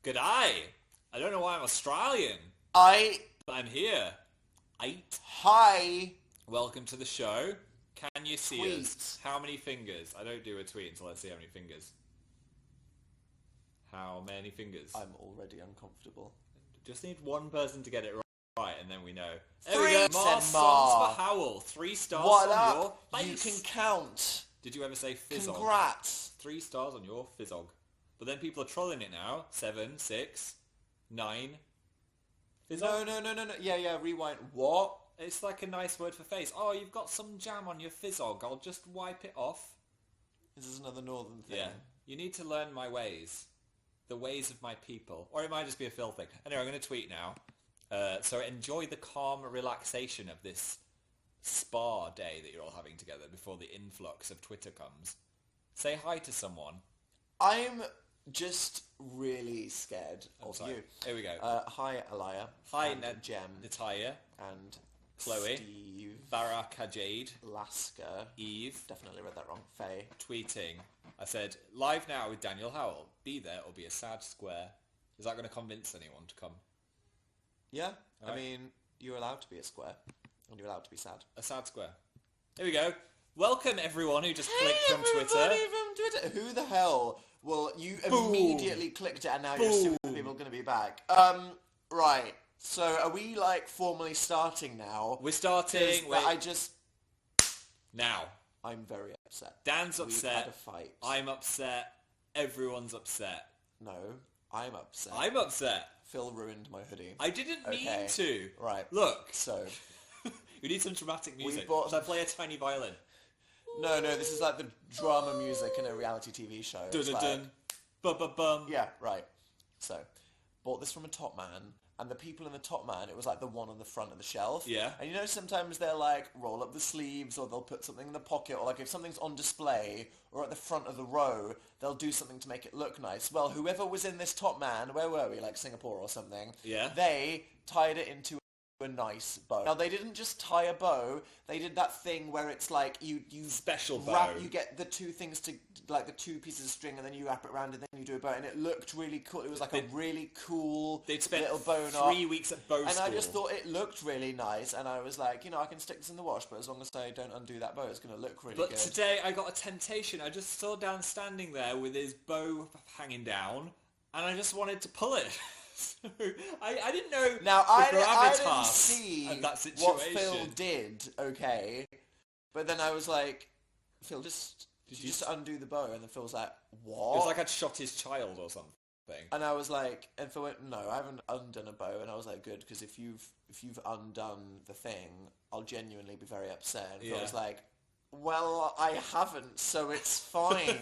G'day. I don't know why I'm Australian, but I'm here. Hi. Welcome to the show. Can you see Tweet. us? How many fingers? I don't do a tweet until I see how many fingers. How many fingers? I'm already uncomfortable. Just need one person to get it right, and then we know. There Three, we go. More said songs Ma. for Howell. 3 stars What on up? your You face. can count. Did you ever say fizzog? Congrats. 3 stars on your fizzog. But then people are trolling it now. 7, 6, 9. Fizzog? No. Yeah, rewind. What? It's like a nice word for face. Oh, you've got some jam on your fizzog. I'll just wipe it off. This is another northern thing. Yeah. You need to learn my ways. The ways of my people. Or it might just be a Phil thing. Anyway, I'm going to tweet now. So enjoy the calm relaxation of this spa day that you're all having together before the influx of Twitter comes. Say hi to someone. I'm just really scared of you. Here we go. Hi, Alaya. Hi, and Jem. Natalia. And Chloe. Steve. Baraka Jade. Lasker. Eve. Definitely read that wrong. Faye. Tweeting. I said, live now with Daniel Howell. Be there or be a sad square. Is that going to convince anyone to come? Yeah. All right. I mean, you're allowed to be a square. And you're allowed to be sad. A sad square. Here we go. Welcome everyone who just clicked from Twitter. Who the hell? Well, you immediately clicked it and now you're assuming people are going to be back. Right. So are we like formally starting now? We're starting. Now. I'm very upset. Dan's upset. We've had a fight. I'm upset. Everyone's upset. No, I'm upset. I'm upset. Phil ruined my hoodie. I didn't mean to. Right. Look. So. We need some dramatic music. bought... Should I play a tiny violin? No, this is like the drama music in a reality TV show. Dun-dun-dun. Bum-bum-bum. Yeah, right. So, bought this from a Top Man, and the people in the Top Man, it was like the one on the front of the shelf. Yeah. And you know sometimes they'll like roll up the sleeves, or they'll put something in the pocket, or like if something's on display, or at the front of the row, they'll do something to make it look nice. Well, whoever was in this Top Man, where were we, like Singapore or something? Yeah. They tied it into a nice bow. Now they didn't just tie a bow, they did that thing where it's like you special wrap, bow. you get the two things to like the 2 pieces of string and then you wrap it around and then you do a bow, and it looked really cool. It was like a really cool They'd spent little bow knot. 3 weeks at bow and school. I just thought it looked really nice, and I was like, I can stick this in the wash, but as long as I don't undo that bow, it's going to look really good. But today I got a temptation. I just saw Dan standing there with his bow hanging down, and I just wanted to pull it. So, I didn't know now, I didn't see what Phil did, okay? But then I was like, Phil, just undo the bow, and then Phil was like, what? It was like I'd shot his child or something. And I was like, and Phil went, no, I haven't undone a bow, and I was like, good, because if you've undone the thing, I'll genuinely be very upset. And Phil was like, well, I haven't, so it's fine.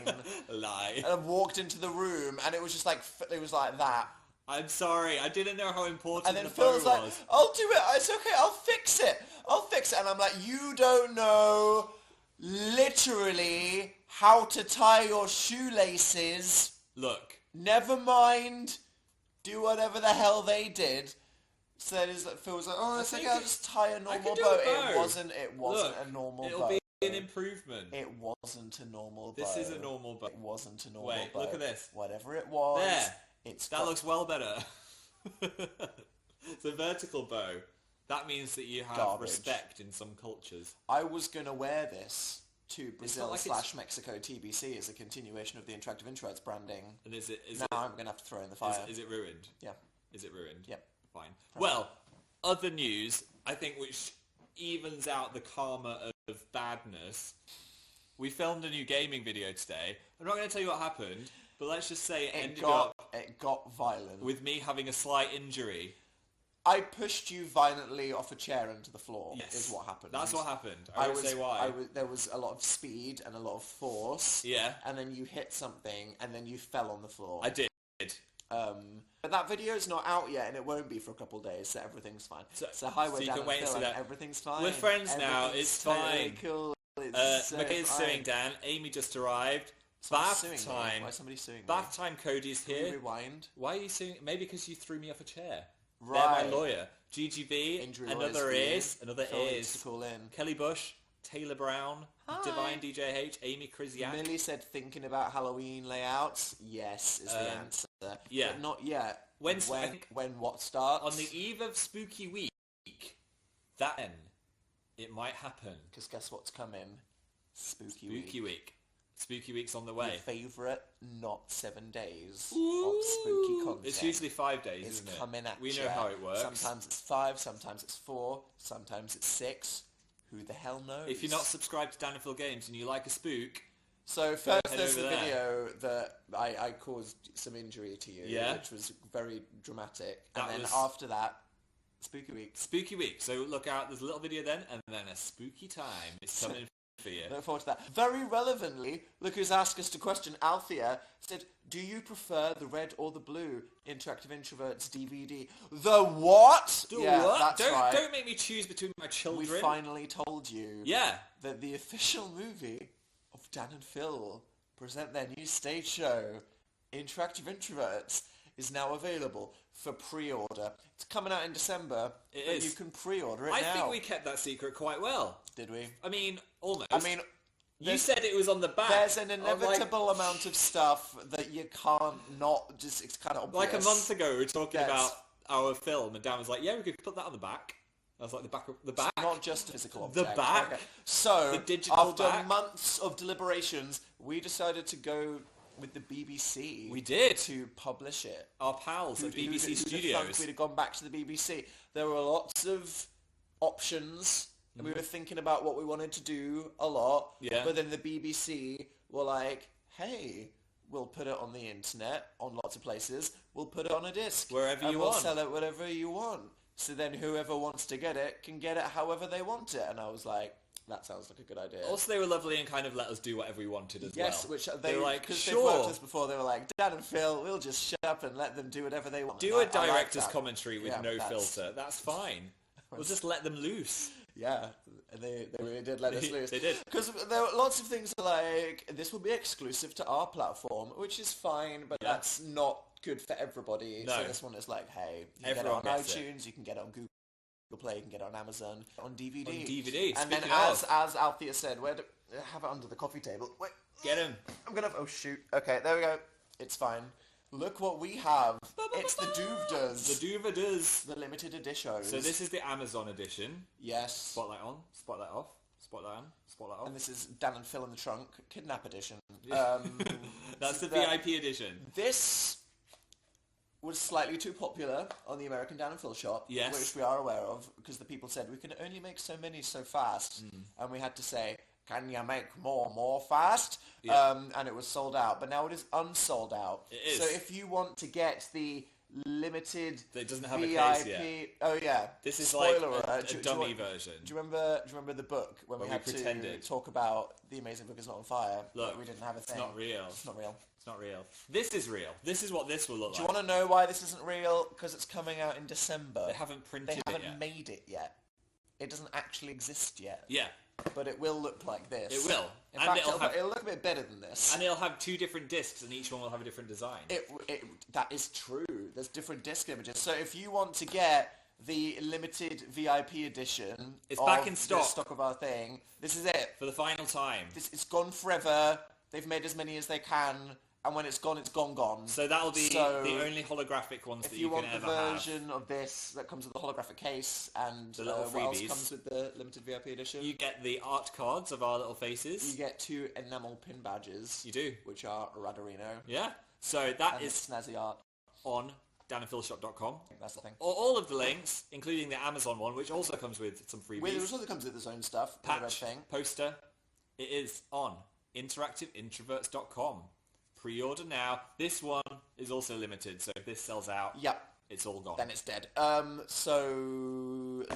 Lie. And I walked into the room, and it was just like, it was like that. I'm sorry, I didn't know how important and then the Phil's bow like, was. I'll do it, it's okay, I'll fix it. And I'm like, you don't know literally how to tie your shoelaces. Look. Never mind, do whatever the hell they did. So that is, Phil was like, oh, it's okay, I'll just tie a normal bow. It wasn't Look, a normal bow. It'll be an improvement. It wasn't a normal bow. This is a normal bow. It wasn't a normal bow. Wait, look at this. Whatever it was. There. That looks well better. It's a vertical bow. That means that you have respect in some cultures. I was going to wear this to Brazil like / Mexico TBC as a continuation of the Interactive Introids branding. And I'm going to have to throw in the fire. Is it ruined? Yeah. Is it ruined? Yep. Fine. Well, other news, I think, which evens out the karma of badness. We filmed a new gaming video today. I'm not going to tell you what happened, but let's just say it got violent. With me having a slight injury. I pushed you violently off a chair into the floor, is what happened. That's what happened. I won't say why. There was a lot of speed and a lot of force. Yeah. And then you hit something, and then you fell on the floor. I did. But that video's not out yet, and it won't be for a couple of days, so everything's fine. So hi, we're Dan and Phil, and everything's fine. We're friends now, it's fine. Cool. Michaela's suing Dan, Amy just arrived. Bath time. Why is somebody suing me? Bath time, Cody's here. Can you rewind? Why are you suing? Maybe because you threw me off a chair. Right. They're my lawyer. GGB, another ears. To call in. Kelly Bush, Taylor Brown, Hi. Divine DJH, Amy Kriziak. Millie said thinking about Halloween layouts. Yes, is the answer. Yeah. But not yet. When what starts? On the eve of Spooky Week, then it might happen. Because guess what's coming? Spooky Week. Spooky Week's on the way. Your favourite not 7 days Ooh. of spooky content. It's usually 5 days, isn't it? It's coming at We you. know how it works. Sometimes it's 5, sometimes it's 4, sometimes it's 6. Who the hell knows? If you're not subscribed to Dan and Phil Games and you like a spook... So first head there's over the there. video that I caused some injury to you, Yeah. which was very dramatic. That And then was- after that, Spooky Week. Spooky Week. So look out, there's a little video then, and then a spooky time is coming for you. Look forward to that. Very relevantly, look who's asked us a question. Althea said, do you prefer the red or the blue Interactive Introverts DVD? The what? Do yeah, what? That's right. Don't make me choose between my We children. finally told you Yeah. that the official movie of Dan and Phil present their new stage show, Interactive Introverts, is now available for pre-order. It's coming out in December, It but is. you can pre-order it now. I think we kept that secret quite well. Did we? I mean, almost. I mean, you said it was on the back. there's an I'm like- inevitable amount of stuff that you can't not just, it's kind of obvious. Like a month ago, we were talking Yes. about our film, and Dan was like, "Yeah, we could put that on the back." I was like, "The back." Not just a physical The object. back. Okay. So, The digital after back. months of deliberations, we decided to go with the BBC. We did. To publish it. Our pals at BBC Who'd have Studios. thunk we'd have gone back to the BBC. There were lots of options, and we were thinking about what we wanted to do a lot. Yeah. But then the BBC were like, "Hey, we'll put it on the internet, on lots of places. We'll put it on a disc. Wherever and you we'll want. sell it whatever you want. So then whoever wants to get it can get it however they want it." And I was like, that sounds like a good idea. Also, they were lovely and kind of let us do whatever we wanted as Yes, well. which they were like, because "Sure, they've worked with us before, they were like, Dan and Phil, we'll just shut up and let them do whatever they want. do a I like director's that. commentary with Yeah, no that's- filter. That's fine. We'll just let them loose." Yeah, and they really did let us loose. They did. Because there were lots of things like, this will be exclusive to our platform, which is fine, but Yeah. that's not good for everybody. No. So this one is like, hey, you Everyone can get it gets on it. iTunes, you can get it on Google Play, you can get it on Amazon, on DVD. On DVD. And then Speaking of, as Althea said, have it under the coffee table. Wait, get him. I'm gonna, oh shoot. Okay, there we go. It's fine. Look what we have. It's the Doovdas. The Duva does. The limited editions. So this is the Amazon edition. Yes. Spotlight on, spotlight off, spotlight on, spotlight off. And this is Dan and Phil in the Trunk, Kidnap Edition. That's the that- VIP edition. This was slightly too popular on the American Dan and Phil shop, Yes. which we are aware of, because the people said we can only make so many so fast, and we had to say, can you make more fast? Yeah. And it was sold out, but now it is unsold out. It is. So if you want to get the limited It doesn't have a VIP, case yet. oh yeah, This is spoiler like alert. a dummy version. Do you remember the book when we When we had pretended. to talk about The Amazing Book is Not on Fire? Look, but we didn't have a thing. It's not real. It's not real. It's not real. This is real. This is what this will look Do you like. want to know why this isn't real? Because it's coming out in December. They haven't printed They it haven't yet. made it yet. It doesn't actually exist yet. Yeah. But it will look like this. It will. In And fact, it'll look a bit better than this. And it'll have 2 different discs, and each one will have a different design. That is true. There's different disc images. So if you want to get the limited VIP edition, It's back of in the stock. stock of our thing, this is it. For the final time. It's gone forever. They've made as many as they can, and when it's gone, gone. So that'll be So the only holographic ones that if you can want the ever have. version of this that comes with the holographic case and The little what else freebies. comes with the limited VIP edition, You get the art cards of our little faces. you get 2 enamel pin badges. You do. Which are Radarino. Yeah. So that And is snazzy art. on danandphilshop.com. I think that's the thing. All of the links, including the Amazon one, which also comes with some freebies. It also comes with its own stuff. the red Patch, thing. poster. It is on interactiveintroverts.com. Pre-order now. This one is also limited, so if this sells out, Yep. it's all gone. Then it's dead. So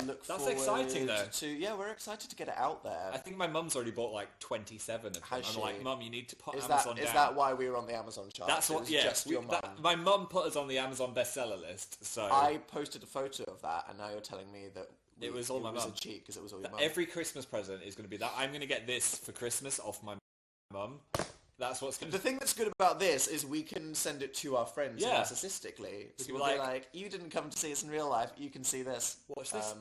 look That's forward exciting, though. to we're excited to get it out there. I think my mum's already bought like 27 of them. Has I'm she? like, Mum, you need to put Is Amazon that down. is that why we were on the Amazon chart? That's It what, was yeah. just your mum. My mum put us on the Amazon bestseller list, so I posted a photo of that, and now you're telling me that It was all my It was mum. a cheat because it was all your mum. every Christmas present is going to be that. I'm going to get this for Christmas off my mum. That's what's going The to... thing that's good about this is we can send it to our friends Yeah. narcissistically. So can we'll be be like- like, you didn't come to see us in real life, you can see this. Watch this.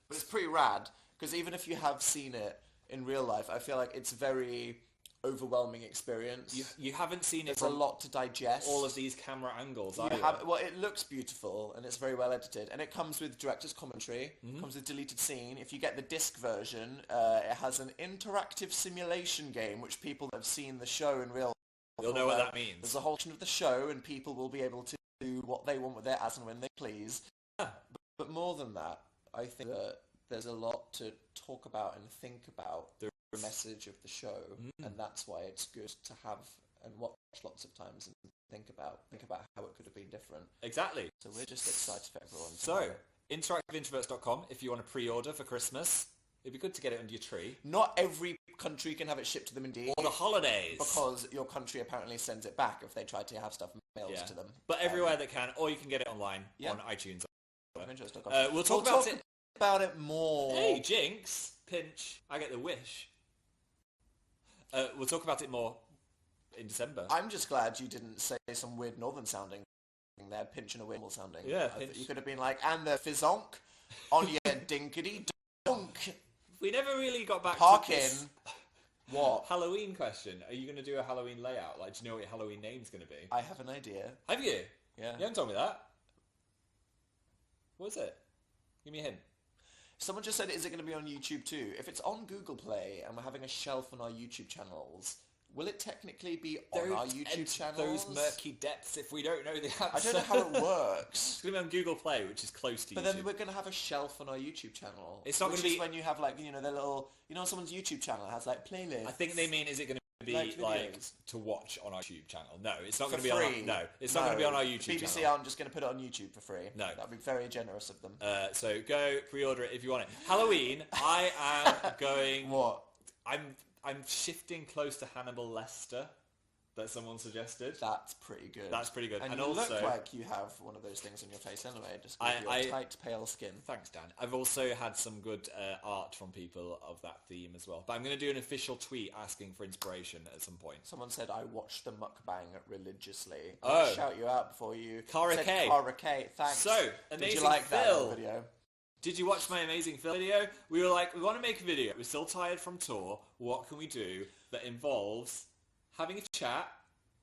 But it's pretty rad, because even if you have seen it in real life, I feel like it's a very overwhelming experience. You haven't seen it There's a from lot to digest. all of these camera angles, You either. well, it looks beautiful and it's very well edited, and it comes with director's commentary. Comes with deleted scene. If you get the disc version, it has an interactive simulation game, which people that have seen the show in real You'll know what that means. There's a whole of the show, and people will be able to do what they want with it as and when they please. Yeah. But more than that, I think that there's a lot to talk about and think about the message of the show, and that's why it's good to have and watch lots of times and think about how it could have been different. Exactly. So we're just excited for everyone. So, interactiveintroverts.com, if you want to pre-order for Christmas, it'd be good to get it under your tree. Not every country can have it shipped to them indeed. Or the holidays. Because your country apparently sends it back if they try to have stuff mailed to them. But everywhere that can, or you can get it online on iTunes. We'll talk about it more. Hey, Jinx. Pinch. I get the wish. We'll talk about it more in December. I'm just glad you didn't say some weird northern sounding thing there, pinch and a wimble sounding. Yeah, pinch. You could have been like, and the fizzonk on your dinkity donk. We never really got back Park to this in. What? Halloween question. Are you going to do a Halloween layout? Like, do you know what your Halloween name's going to be? I have an idea. Have you? Yeah. You haven't told me that. What is it? Give me a hint. Someone just said, is it going to be on YouTube too? If it's on Google Play and we're having a shelf on our YouTube channels, will it technically be on our YouTube channels? Those murky depths if we don't know the answer. I don't know how it works. It's going to be on Google Play, which is close to YouTube. But then we're going to have a shelf on our YouTube channel. It's not going to be... when you have, like, you know, the little... You know, someone's YouTube channel has, like, playlists. I think they mean, is it going to be, like to watch on our YouTube channel? No, it's not going to be free. on... No, it's not going to be on our YouTube BBC channel. aren't just going to put it on YouTube for free. No. That would be very generous of them. So go pre-order it if you want it. Halloween, I am going... What? I'm shifting close to Hannibal Lecter that someone suggested. That's pretty good. That's pretty good. And you also, look like you have one of those things on your face anyway, just with your tight, pale skin. Thanks, Dan. I've also had some good art from people of that theme as well. But I'm going to do an official tweet asking for inspiration at some point. Someone said, I watch the mukbang religiously. Oh. I'll shout you out before you... Cara K. Cara K, thanks. So, amazing Did you like Phil. that video? Did you watch my amazing Phil video? We were like, we want to make a video. We're still tired from tour. What can we do that involves having a chat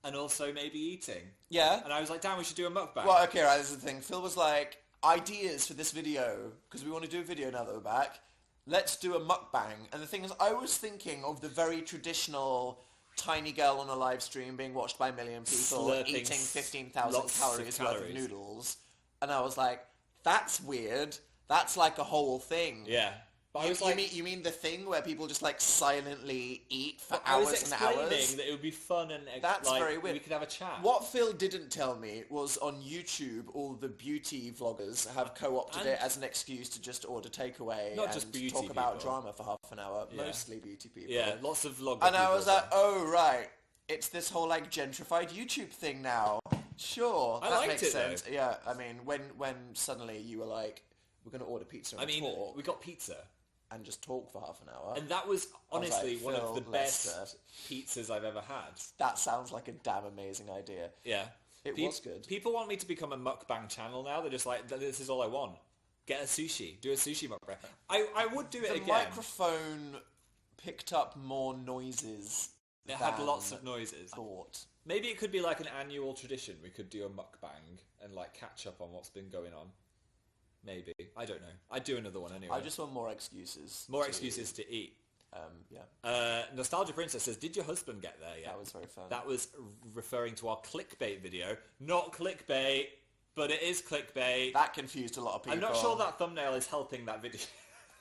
and also maybe eating? Yeah. And I was like, Dan, we should do a mukbang. Well, okay, right, this is the thing. Phil was like, ideas for this video, because we want to do a video now that we're back. Let's do a mukbang. And the thing is, I was thinking of the very traditional tiny girl on a live stream being watched by a million people Slurping eating 15,000 calories worth of noodles. And I was like, that's weird. That's like a whole thing. Yeah. But you mean the thing where people just like silently eat for I was hours and explaining hours? that it would be fun and That's like, very weird. we could have a chat. What Phil didn't tell me was on YouTube, all the beauty vloggers have co-opted it as an excuse to just order takeaway Not and just beauty talk about people. drama for half an hour. Yeah. Mostly beauty people. Yeah, lots of vloggers. And I was like, oh right, it's this whole like gentrified YouTube thing now. Sure, that liked makes it, sense. though. Yeah, I mean, when suddenly you were like, we're going to order pizza and talk. We got pizza. And just talk for half an hour. And that was honestly like, one of the Phil best Lester. pizzas I've ever had. That sounds like a damn amazing idea. Yeah. It was good. People want me to become a mukbang channel now. They're just like, this is all I want. Get a sushi. Do a sushi mukbang. I would do it again. The microphone picked up more noises. It had lots of noises. Thought. Maybe it could be like an annual tradition. We could do a mukbang and like catch up on what's been going on. Maybe. I don't know. I'd do another one anyway. I just want more excuses. More excuses to eat. Yeah. Nostalgia Princess says, did your husband get there yet? That was very fun. That was referring to our clickbait video. Not clickbait, but it is clickbait. That confused a lot of people. I'm not sure that thumbnail is helping that video.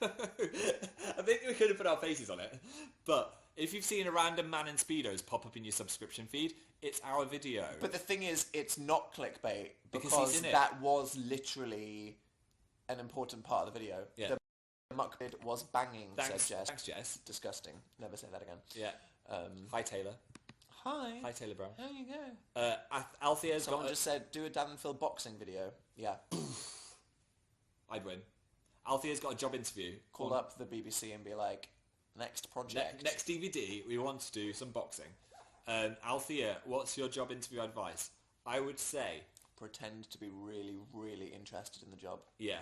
I think we could have put our faces on it. But if you've seen a random man in Speedos pop up in your subscription feed, it's our video. But the thing is, it's not clickbait Because because he's in it. that was literally an important part of the video. Yeah. The mukbang was banging, Thanks, said Jess. Thanks, Jess. Disgusting. Never say that again. Yeah. Hi, Taylor. Hi. Hi, Taylor Brown. There you go. Althea's Someone got... just said, do a Dan and Phil boxing video. Yeah. I'd win. Althea's got a job interview. Call up the BBC and be like, next project. Next DVD, we want to do some boxing. Althea, what's your job interview advice? I would say... Pretend to be really, really interested in the job. Yeah.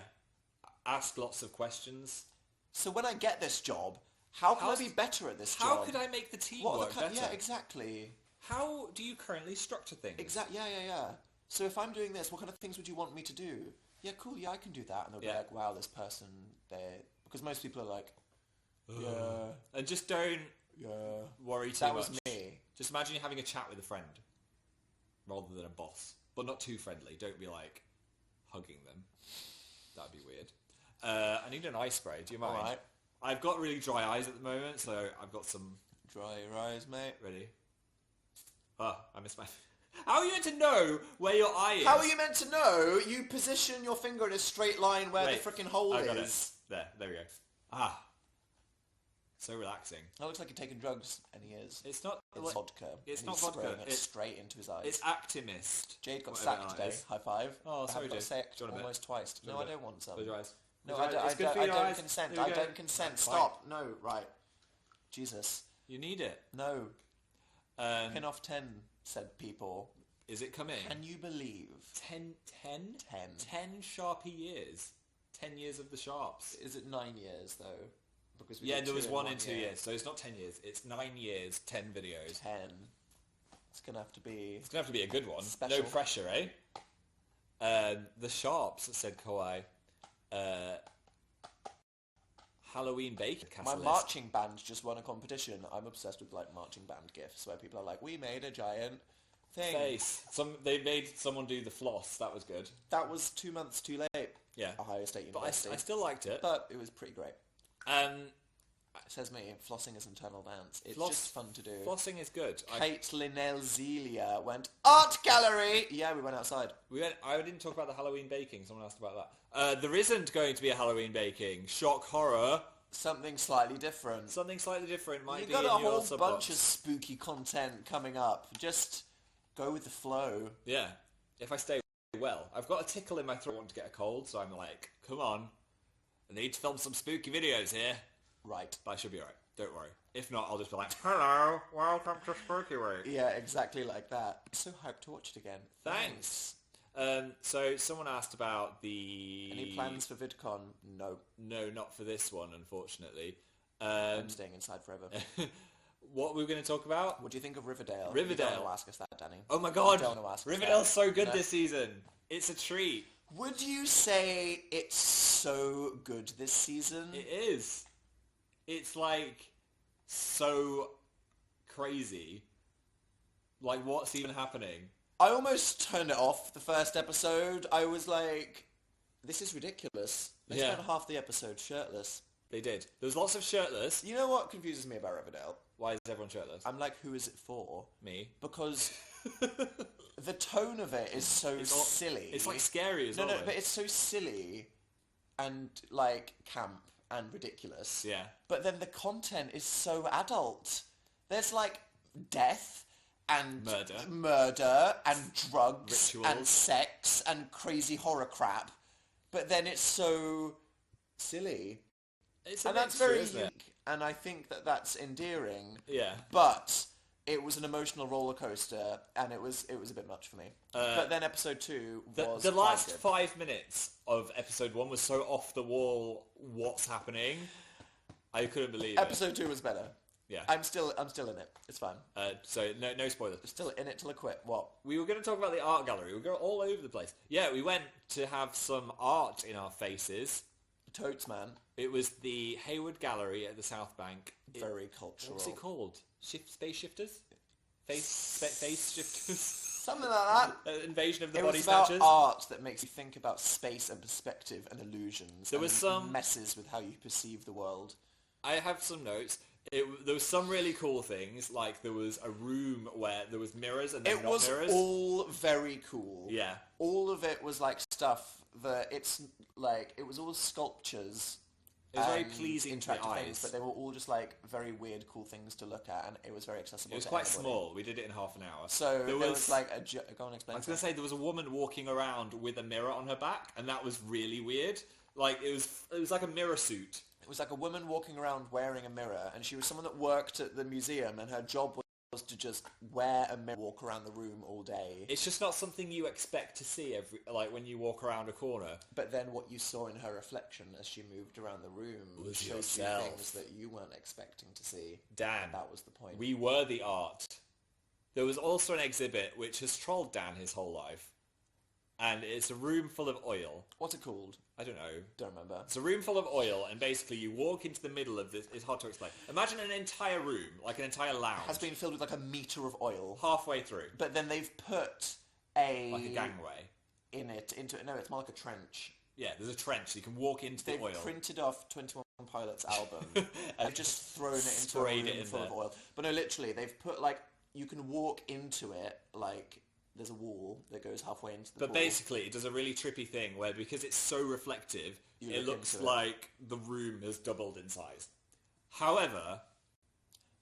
Ask lots of questions. So when I get this job, How can I be better at this job? How could I make the team work better? Yeah, exactly. How do you currently structure things? Exactly. Yeah. So if I'm doing this, what kind of things would you want me to do? Yeah, cool. Yeah, I can do that. And they'll be like, wow, this person, because most people are like, yeah. And just don't worry too much. That was me. Just imagine you're having a chat with a friend rather than a boss. But not too friendly. Don't be like hugging them. That'd be weird. I need an eye spray. Do you mind? Alright. I've got really dry eyes at the moment, so I've got some... Dry your eyes, mate. Ready? Oh, I missed my... How are you meant to know where your eye is? How are you meant to know? You position your finger in a straight line where the freaking hole is. I got it. There we go. Ah. So relaxing. That looks like you're taking drugs, and he is. It's not... It's vodka. It's and not he's vodka. spraying it It's straight into his eyes. It's Actimist. Jade got whatever sacked that today. is. High five. Oh, sorry, I Jade. got sacked Do you want a almost twice. Do you No, want I a don't want some. Close your eyes. No, It's good for your I don't eyes. consent. There I we go. don't consent. Fine. Stop. No, right. Jesus. You need it. No. 10 off 10, said people. Is it coming? Can you believe? 10? 10. 10 Sharpie years. 10 years of the Sharps. Is it 9 years, though? Because Yeah, there was 1 in 2 years, so it's not 10 years. It's 9 years, 10 videos. 10. It's going to have to be... It's going to have to be a good one. Special. No pressure, eh? The Sharps, said Kawhi. Halloween bacon. My marching band just won a competition. I'm obsessed with like marching band gifs where people are like, we made a giant thing. Face. They made someone do the floss. That was good. That was 2 months too late. Yeah. Ohio State University. But I still liked it. But it was pretty great. It says me, flossing is an internal dance. It's just fun to do. Flossing is good. Kate Linnell Zelia went, art gallery! Yeah, we went outside. I didn't talk about the Halloween baking. Someone asked about that. There isn't going to be a Halloween baking. Shock horror. Something slightly different. Something slightly different might be You've got a in your whole bunch of spooky content coming up. Just go with the flow. Yeah. If I stay well. I've got a tickle in my throat. I want to get a cold, so I'm like, come on. I need to film some spooky videos here. Right. But I should be alright. Don't worry. If not, I'll just be like, hello, welcome to Spooky Week. Yeah, exactly like that. So hyped to watch it again. Thanks. So someone asked about the... Any plans for VidCon? No. No, not for this one, unfortunately. I'm staying inside forever. What were we going to talk about? What do you think of Riverdale? Riverdale. You don't want to ask us that, Danny. Oh my god! You don't want to ask us Riverdale's that. so good this season. It's a treat. Would you say it's so good this season? It is. It's like so crazy. Like, what's even happening? I almost turned it off the first episode. I was like, this is ridiculous. They spent half the episode shirtless. They did. There was lots of shirtless. You know what confuses me about Riverdale? Why is everyone shirtless? I'm like, who is it for? Me. Because the tone of it is so silly. It's like scary as well. No, but it's so silly and like camp and ridiculous. Yeah. But then the content is so adult. There's like death and murder and drugs Rituals. and sex and crazy horror crap. But then it's so silly. And that's very unique. And I think that that's endearing. Yeah. But it was an emotional roller coaster, and it was a bit much for me. But then episode 2 was the last quite good. 5 minutes of episode 1 was so off the wall. What's happening? I couldn't believe it. Episode 2 was better. Yeah. I'm still in it. It's fine. So no spoilers. Still in it till I quit. What? We were going to talk about the art gallery. We go all over the place. Yeah, we went to have some art in our faces. Totes, man. It was the Hayward Gallery at the South Bank. Very cultural. What's it called? Space shifters? Face shifters? Something like that. Invasion of the It Body was about Snatchers? art that makes you think about space and perspective and illusions. There was some... messes with how you perceive the world. I have some notes. There was some really cool things, like there was a room where there was mirrors and then not mirrors. It was all very cool. Yeah. All of it was like stuff that it's like, it was all sculptures. It was very pleasing to the eyes. things, but they were all just like very weird, cool things to look at, and it was very accessible. It was to quite anybody. small. We did it in half an hour. So there was like a... Go on, explain. I was going to say there was a woman walking around with a mirror on her back, and that was really weird. Like it was like a mirror suit. It was like a woman walking around wearing a mirror, and she was someone that worked at the museum, and her job was to just wear a mirror, walk around the room all day. It's just not something you expect to see when you walk around a corner. But then what you saw in her reflection as she moved around the room showed you things that you weren't expecting to see. Dan, that was the point. We were the art. There was also an exhibit which has trolled Dan his whole life. And it's a room full of oil. What's it called? I don't know. Don't remember. It's a room full of oil, and basically you walk into the middle of this. It's hard to explain. Imagine an entire room, like an entire lounge. Has been filled with like a metre of oil. Halfway through. But then they've put a... Like a gangway. No, it's more like a trench. Yeah, there's a trench, so you can walk into the oil. They've printed off 21 Pilots album. They've just thrown it into a room full of oil. But no, literally, they've put like... You can walk into it like... There's a wall that goes halfway into the pool. But basically, it does a really trippy thing where, because it's so reflective, it looks like the room has doubled in size. However...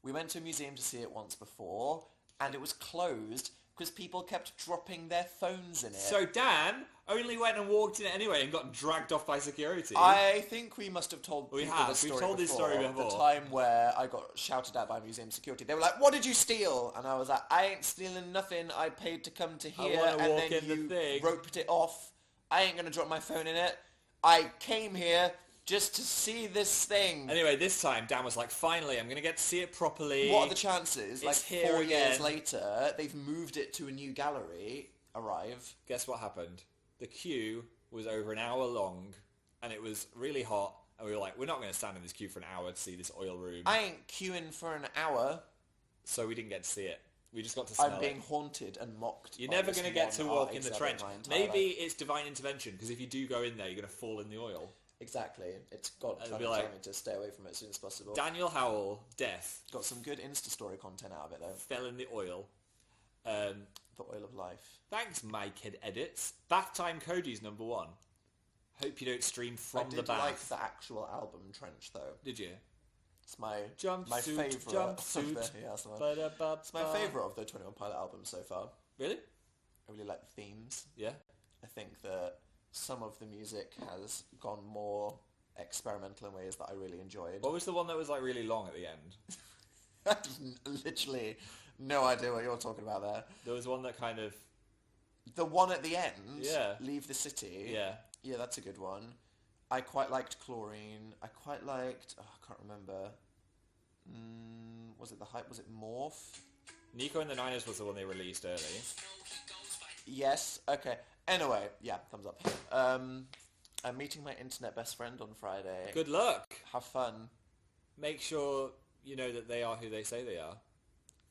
We went to a museum to see it once before, and it was closed because people kept dropping their phones in it. So Dan only went and walked in it anyway and got dragged off by security. I think we must have told people this story We've told this story before. The time where I got shouted at by museum security. They were like, "What did you steal?" And I was like, "I ain't stealing nothing. I paid to come to here, and then you roped it off. I ain't going to drop my phone in it. I came here just to see this thing." Anyway, this time Dan was like, "Finally, I'm going to get to see it properly." What are the chances? It's like here 4 again. years later, they've moved it to a new gallery. Arrive. Guess what happened? The queue was over an hour long, and it was really hot, and we were like, we're not going to stand in this queue for an hour to see this oil room. I ain't queuing for an hour. So we didn't get to see it. We just got to smell it. I'm being haunted and mocked. You're never going to get to walk in the trench. Maybe it's divine intervention, because if you do go in there, you're going to fall in the oil. Exactly. It's God trying to tell me to stay away from it as soon as possible. Daniel Howell, death. Got some good Insta story content out of it, though. Fell in the oil. The oil of life. Thanks, My Kid Edits. Bath Time Cody's number one. Hope you don't stream from the bath. I did like the actual album Trench, though. Did you? It's my Jumpsuit, favourite. Jumpsuit. It's my favourite of the 21 Pilot albums so far. Really? I really like the themes. Yeah. I think that some of the music has gone more experimental in ways that I really enjoyed. What was the one that was like really long at the end? I have literally no idea what you're talking about there. There was one that kind of... The one at the end? Yeah. Leave the City? Yeah. Yeah, that's a good one. I quite liked Chlorine. I quite liked... Oh, I can't remember. Was it the hype? Was it Morph? Nico and the Niners was the one they released early. Yes. Okay. Anyway, yeah, thumbs up. I'm meeting my internet best friend on Friday. Good luck. Have fun. Make sure you know that they are who they say they are.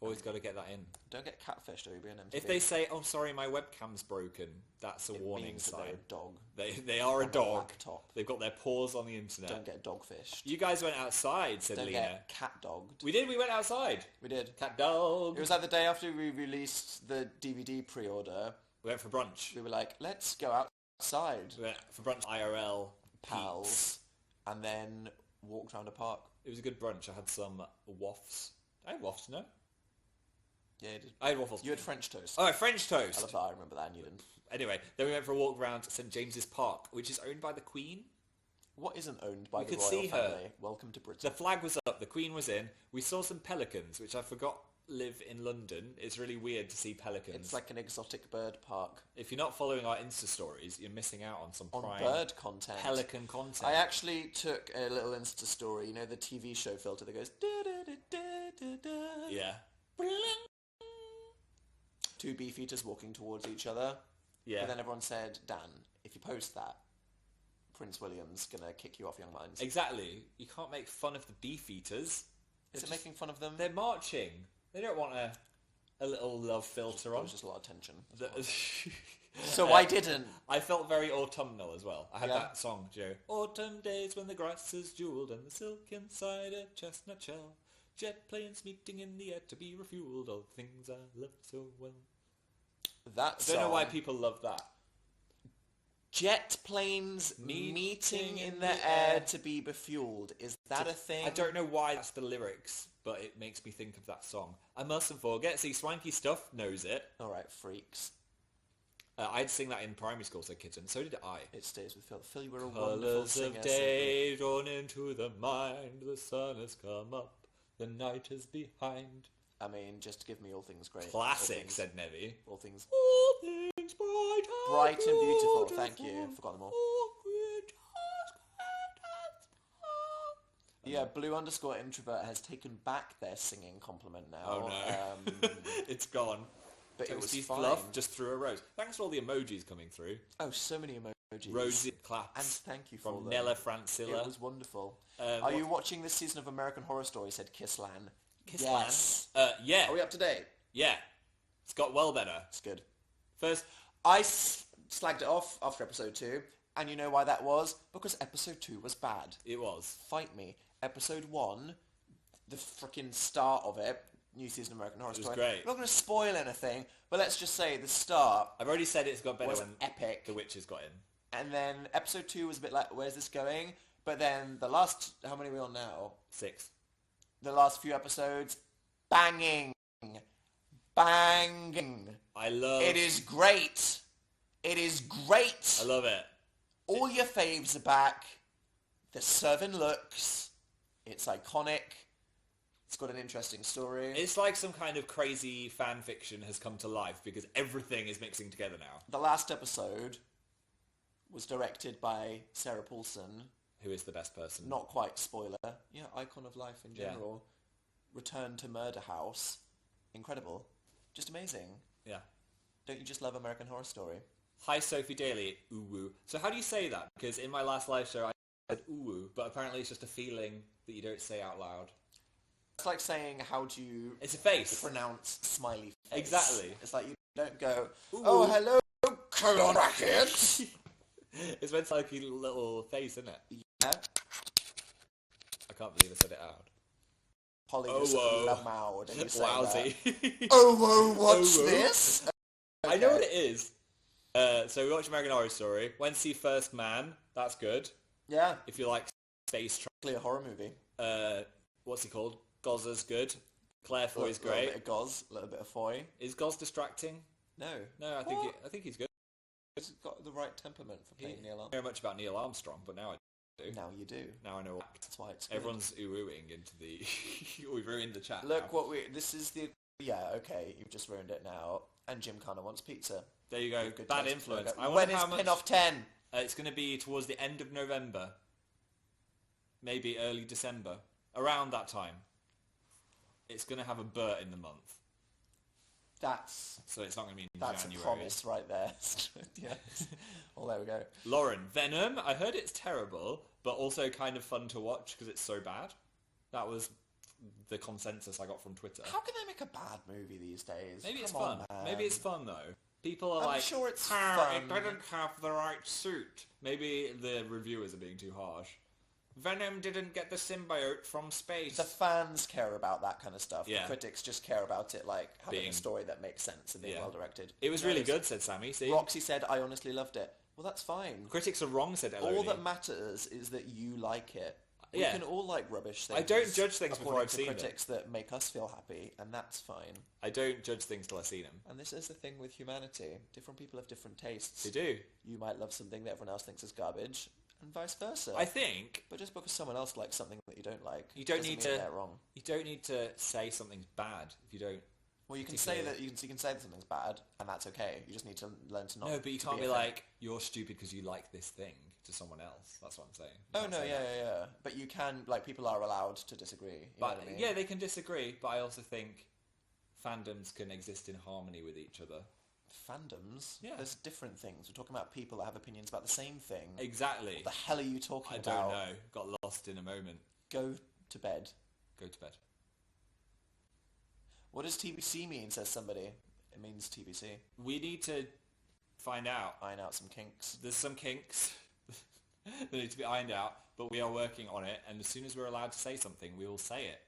Always got to get that in. Don't get catfished or you'll be an MTV. If they say, "Oh, sorry, my webcam's broken," that's a warning sign. They're a dog. They are a dog. Laptop. They've got their paws on the internet. Don't get dogfished. You guys went outside, said Don't Lena. get cat dogged. We did. We went outside. We did. Cat dog. It was like the day after we released the DVD pre-order. We went for brunch. We were like, let's go outside. We went for brunch IRL. Pals. Peeps. And then walked around a park. It was a good brunch. I had some waffles. I had waffles, no? Yeah, you did. I had waffles. You had French toast. Oh, French toast. I love that. I remember that and you didn't. Anyway, then we went for a walk around St James's Park, which is owned by the Queen. What isn't owned by the could royal see her. family? Welcome to Britain. The flag was up, the Queen was in. We saw some pelicans, which I forgot live in London. It's really weird to see pelicans. It's like an exotic bird park. If you're not following our Insta stories, you're missing out on some prime bird content. pelican content. I actually took a little Insta story, you know the TV show filter that goes da-da-da-da-da-da. Yeah. Two beefeaters walking towards each other. Yeah. But then everyone said, Dan, if you post that, Prince William's gonna kick you off Young Minds. Exactly. You can't make fun of the beefeaters. Is it making fun of them? They're marching. They don't want a little love filter There on. was just a lot of tension. So I didn't. I felt very autumnal as well. I had Yeah. that song, Joe. Autumn days when the grass is jewelled and the silk inside a chestnut shell. Jet planes meeting in the air to be refueled. All the things I love so well. That I don't know why people love that. Jet planes meeting in the air to be befueled. Is that a thing? I don't know why that's the lyrics, but it makes me think of that song. I mustn't forget. See, Swanky Stuff knows it. Alright, freaks. I'd sing that in primary school as a kitten. So did I. It stays with Phil. Phil, you were a wonderful Colours singer. of day drawn into the mind. The sun has come up. The night is behind. I mean, just give me all things great. Classic, said Nevi. All things All things bright and beautiful. Thank you. Forgot them all. Yeah, Blue_introvert has taken back their singing compliment now. Oh no. It's gone. But it was Toasty fine. Fluff just threw a rose. Thanks for all the emojis coming through. Oh, so many emojis. Rosy claps. And thank you for from them. Nella Francilla. It was wonderful. Are you watching this season of American Horror Story? Said Kisslan. Yes. Yeah. Are we up to date? Yeah. It's got well better. It's good. First, I slagged it off after episode 2, and you know why that was? Because episode 2 was bad. it was. Fight me. Episode 1, the freaking start of it, new season of American Horror Story. It was great. I'm not going to spoil anything, but let's just say the start I've already said it's got better was when epic. the witches got in. And then episode 2 was a bit like, where's this going? But then the last, how many are we on now? 6. The last few episodes, banging. Banging. I love... It is great. It is great. I love it. All your faves are back. The serving looks. It's iconic. It's got an interesting story. It's like some kind of crazy fan fiction has come to life because everything is mixing together now. The last episode was directed by Sarah Paulson. Who is the best person? Not quite spoiler. Yeah, icon of life in general. Yeah. Return to Murder House. Incredible. Just amazing. Yeah. Don't you just love American Horror Story? Hi, Sophie Daly. Ooh woo. So how do you say that? Because in my last live show I said ooh woo, but apparently it's just a feeling that you don't say out loud. It's like saying, how do you... It's a face. ...pronounce smiley face. Exactly. It's like you don't go, ooh. Oh, hello, colon brackets. It's meant to like a little face, isn't it? Yeah. I can't believe I said it out. Polly oh, just whoa. loud and you say Wowsy. that. Oh, whoa, what's oh, whoa. this? Okay. I know what it is. So we watched American Horror Story. Went to see First Man. That's good. Yeah. If you like space travel. Clear horror movie. What's he called? Gozza's good. Claire Foy's great. A little bit of Goz, a little bit of Foy. Is Goz distracting? No. No, I think he's good. He's got the right temperament for playing Neil Armstrong. I don't know much about Neil Armstrong, but now I do. Now you do. Now I know. That's why it's good. Everyone's ooh-ooing into the... we ruined the chat Look now. what we... This is the... Yeah, okay, you've just ruined it now. And Jim kind of wants pizza. There you go. Good Bad taste. influence. When is Pin Off 10? It's going to be towards the end of November. Maybe early December. Around that time. It's going to have a Burt in the month. That's... So it's not going to be in January. That's a promise right there. Yeah. Well, there we go. Lauren, Venom. I heard it's terrible, but also kind of fun to watch because it's so bad. That was the consensus I got from Twitter. How can they make a bad movie these days? Maybe it's Come on, fun. man. Maybe it's fun though. People are I'm sure it's fun. It didn't have the right suit. Maybe the reviewers are being too harsh. Venom didn't get the symbiote from space. The fans care about that kind of stuff. Yeah. The critics just care about it like having Being... a story that makes sense and being well directed. It was really good, said Sammy. See? Roxy said, I honestly loved it. Well, that's fine. Critics are wrong, said Elodie. All that matters is that you like it. We can all like rubbish things. I don't judge things before I've seen them. critics that make us feel happy, and that's fine. I don't judge things till I've seen them. And this is the thing with humanity. Different people have different tastes. They do. You might love something that everyone else thinks is garbage, and vice versa. I think... But just because someone else likes something that you don't like, you don't need to... they're wrong. You don't need to say something's bad if you don't... Well, you can say that you can say that something's bad, and that's okay. You just need to learn to not. No, but you can't be like, you're stupid because you like this thing to someone else. That's what I'm saying. Oh no, yeah. But you can, like, people are allowed to disagree. You know what I mean? Yeah, they can disagree. But I also think fandoms can exist in harmony with each other. Fandoms? Yeah. There's different things. We're talking about people that have opinions about the same thing. Exactly. What the hell are you talking about? I don't know. Got lost in a moment. Go to bed. Go to bed. What does TBC mean, says somebody? It means TBC. We need to find out. Iron out some kinks. There's some kinks that need to be ironed out, but we are working on it, and as soon as we're allowed to say something, we will say it.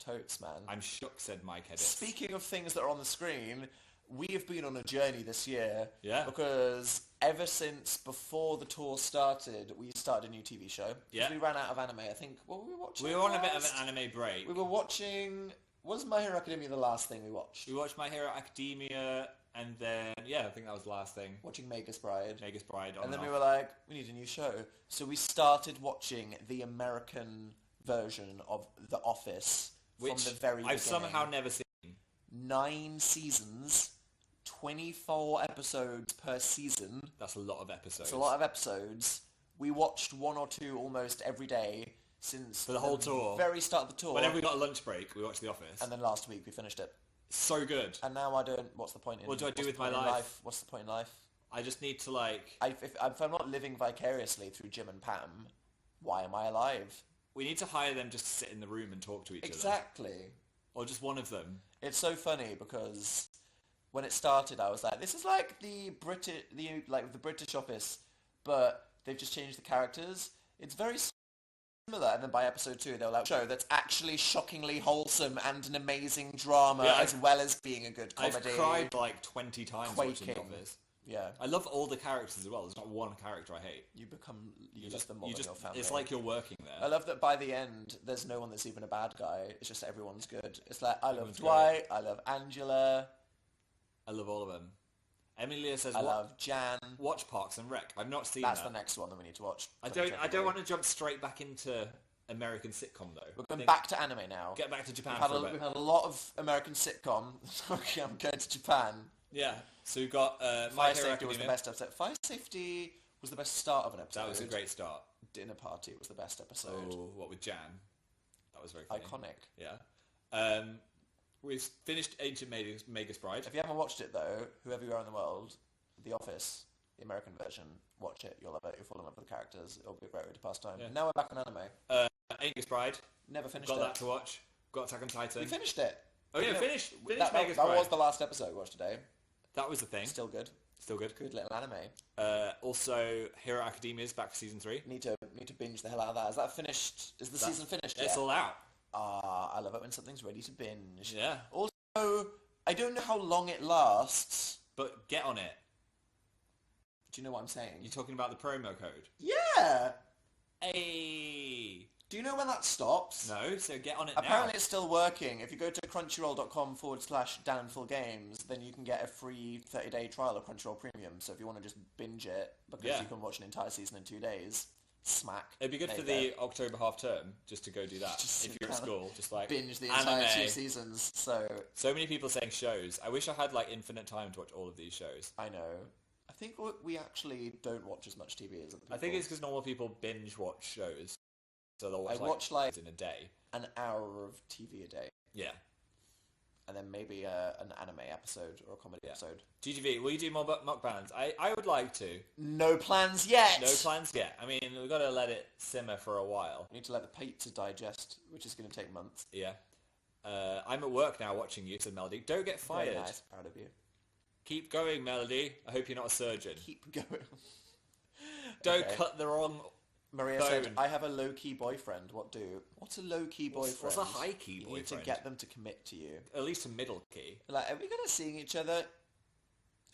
Totes, man. I'm shook, said Mike Edits. Speaking of things that are on the screen, we have been on a journey this year. Yeah. Because ever since before the tour started, we started a new TV show. Yeah. We ran out of anime. I think, what were we watching? We were on a bit of an anime break. We were watching... Was My Hero Academia the last thing we watched? We watched My Hero Academia, and then, yeah, I think that was the last thing. Watching Magus Bride. Magus Bride on and then and we off. were like, we need a new show. So we started watching the American version of The Office, from the very beginning. I've somehow never seen. 9 seasons, 24 episodes per season. That's a lot of episodes. It's a lot of episodes. We watched 1 or 2 almost every day since for the whole tour. Very start of the tour. Whenever we got a lunch break, we watched The Office. And then last week we finished it. So good. And now I don't... What's the point in... What do I do with my life? What's the point in life? I just need to, like... If I'm not living vicariously through Jim and Pam, why am I alive? We need to hire them just to sit in the room and talk to each other. Exactly. Or just one of them. It's so funny because when it started, I was like, this is like the British Office, but they've just changed the characters. It's very similar. And then by episode 2, they were like, show that's actually shockingly wholesome and an amazing drama as well as being a good comedy. I've cried like 20 times watching The Office. Yeah. I love all the characters as well. There's not one character I hate. You just the more than your family. It's like you're working there. I love that by the end, there's no one that's even a bad guy. It's just everyone's good. It's like, I love Dwight, I love Angela. I love all of them. Emilia says, I love Jan. Watch Parks and Rec. I've not seen that. That's the next one that we need to watch. I don't want to jump straight back into American sitcom though. We're going back to anime now. Get back to Japan We've had a lot of American sitcom. Okay, I'm going to Japan. Yeah. So we've got Fire Safety was the best episode. Fire Safety was the best start of an episode. That was a great start. Dinner Party was the best episode. Oh, what with Jan? That was very funny. Iconic. Yeah. We've finished Ancient Magus Bride. If you haven't watched it though, whoever you are in the world, The Office, the American version, watch it. You'll love it. You'll fall in love with the characters. It'll be a great way to pass time. Yeah. Now we're back on anime. Magus Bride. Never finished Got that to watch. Got Attack on Titan. We finished it. Oh yeah, finished Magus Bride. That was the last episode we watched today. That was the thing. Still good. Good little anime. Also, Hero Academia is back for season 3. Need to binge the hell out of that. Is that finished? Is the season finished yet? It's all out. I love it when something's ready to binge. Yeah. Also, I don't know how long it lasts. But get on it. Do you know what I'm saying? You're talking about the promo code? Yeah! Hey! Do you know when that stops? No, so get on it Apparently it's still working. If you go to crunchyroll.com/danandphilgames, then you can get a free 30-day trial of Crunchyroll Premium. So if you want to just binge it, because you can watch an entire season in 2 days, smack. It'd be good for the October half term, just to go do that. If you're at school, just like binge the entire 2 seasons. So many people saying shows. I wish I had like infinite time to watch all of these shows. I know. I think we actually don't watch as much TV as other people. I think it's because normal people binge watch shows. So they'll watch like in a day. An hour of TV a day. Yeah. And then maybe an anime episode or a comedy episode. GGV, will you do more mukbangs? I would like to. No plans yet! No plans yet. I mean, we've got to let it simmer for a while. We need to let the pizza digest, which is going to take months. Yeah. I'm at work now watching you, said Melody. Don't get fired. Very nice. Proud of you. Keep going, Melody. I hope you're not a surgeon. Keep going. Don't cut the wrong... Maria said, I have a low-key boyfriend. What's a low-key boyfriend? What's a high-key boyfriend? You need to get them to commit to you. At least a middle key. Like, are we going to see each other?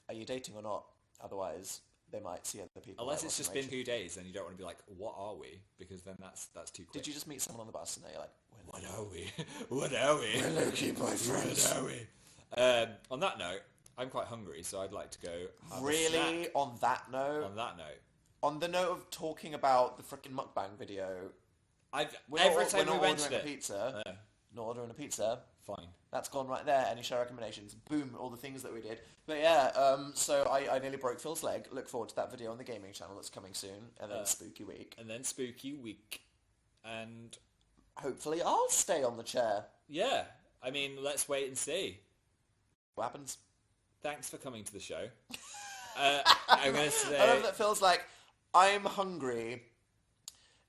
Are you dating or not? Otherwise, they might see other people. Unless it's just been 2 days, then you don't want to be like, what are we? Because then that's too quick. Did you just meet someone on the bus and they're like, what are we? What are we? We're low-key boyfriends. What are we? On that note, I'm quite hungry, so I'd like to go have a snack. On that note? On that note. On the note of talking about the frickin' mukbang video, every time we mention it, not ordering a pizza. Fine. That's gone right there. Any show recommendations? Boom, all the things that we did. But yeah, so I nearly broke Phil's leg. Look forward to that video on the gaming channel that's coming soon. And then Spooky Week. And hopefully I'll stay on the chair. Yeah. I mean, let's wait and see. What happens? Thanks for coming to the show. I'm going to say... I love that Phil's like, I'm hungry.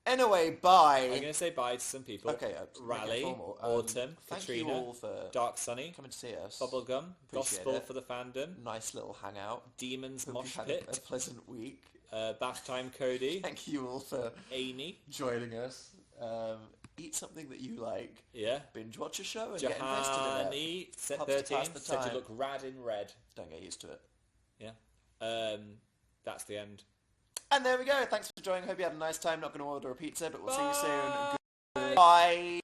Anyway, bye. I'm going to say bye to some people. Okay. Rally, Autumn, Katrina, you all for Dark Sunny, coming to see us. Bubblegum, Gospel for the Fandom. Nice little hangout. Demons Mosh Pit. A pleasant week. Bath Time Cody. Thank you all for Amy joining us. Eat something that you like. Yeah. Binge watch a show and get invested in it. Set 13 said you look rad in red. Don't get used to it. Yeah. That's the end. And there we go. Thanks for joining. Hope you had a nice time. Not going to order a pizza, but we'll see you soon. Goodbye.